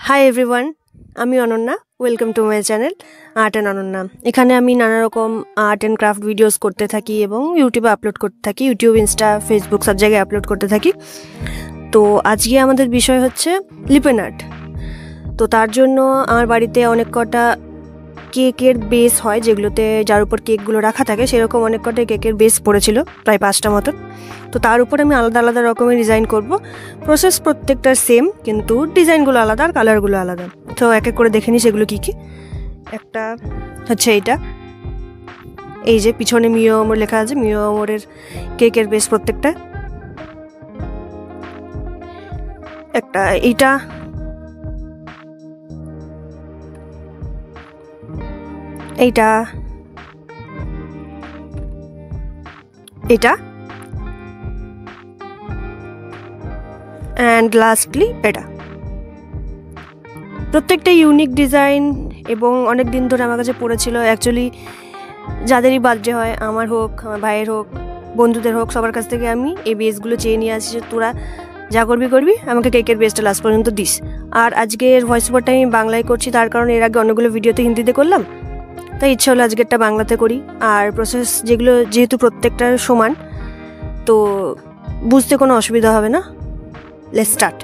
Hi everyone, আমি Ananya. Welcome to my channel art and Ananya. এখানে আমি নানা রকম আর্ট অ্যান্ড ক্রাফট ভিডিওস করতে থাকি এবং ইউটিউবে আপলোড করতে থাকি। ইউটিউব, ইনস্টা, ফেসবুক সব জায়গায় আপলোড করতে থাকি। তো আজকে আমাদের বিষয় হচ্ছে লিপেন আর্ট। তো তার জন্য আমার বাড়িতে অনেক কটা কেকের বেস হয়, যেগুলোতে যার উপর কেকগুলো রাখা থাকে, সেরকম অনেক কটা কেকের বেস পড়েছিল, প্রায় 5টা মতো। তো তার উপর আমি আলাদা আলাদা রকমের ডিজাইন করব। প্রসেস প্রত্যেকটার সেম, কিন্তু ডিজাইনগুলো আলাদা আর কালারগুলো আলাদা। তো এক এক করে দেখে নিই সেগুলো কী কী। একটা হচ্ছে এইটা, এই যে পিছনে মিও অমর লেখা আছে, মিও অমরের কেকের বেস প্রত্যেকটা। একটা এইটা, এইটা, এটা, অ্যান্ড লাস্টলি এটা। প্রত্যেকটা ইউনিক ডিজাইন এবং অনেক দিন ধরে আমার কাছে পড়েছিল। অ্যাকচুয়ালি যাদেরই বার্থডে হয়, আমার হোক, আমার ভাইয়ের হোক, বন্ধুদের হোক, সবার কাছ থেকে আমি এই বেসগুলো চেয়ে নিয়ে আসি যে তোরা যা করবি করবি, আমাকে কেকের বেসটা লাস্ট পর্যন্ত দিস। আর আজকের ভয়েস ওভারটা আমি বাংলায় করছি, তার কারণ এর আগে অনেকগুলো ভিডিওতে হিন্দিতে করলাম, তাই ইচ্ছা হলো আজকেরটা বাংলাতে করি। আর প্রসেস যেগুলো যেহেতু প্রত্যেকটার সমান, তো বুঝতে কোনো অসুবিধা হবে না। Let's start.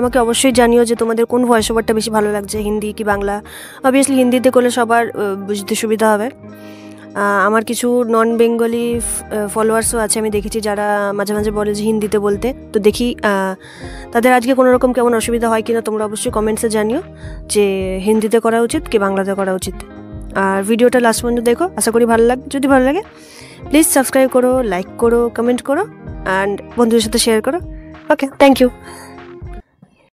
আমাকে অবশ্যই জানিও যে তোমাদের কোন ভয়েস ওভারটা বেশি ভালো লাগছে, হিন্দি কি বাংলা। অবভিয়াসলি হিন্দিতে করলে সবার বুঝতে সুবিধা হবে। আমার কিছু নন বেঙ্গলি ফলোয়ার্সও আছে, আমি দেখেছি, যারা মাঝে মাঝে বলে যে হিন্দিতে বলতে। তো দেখি তাদের আজকে কোনো রকম কেমন অসুবিধা হয় কিনা, তোমরা অবশ্যই কমেন্টসে জানিও যে হিন্দিতে করা উচিত কি বাংলাতে করা উচিত। আর ভিডিওটা লাস্ট পর্যন্ত দেখো, আশা করি ভালো লাগবে। যদি ভালো লাগে প্লিজ সাবস্ক্রাইব করো, লাইক করো, কমেন্ট করো অ্যান্ড বন্ধুদের সাথে শেয়ার করো। ওকে, থ্যাংক ইউ।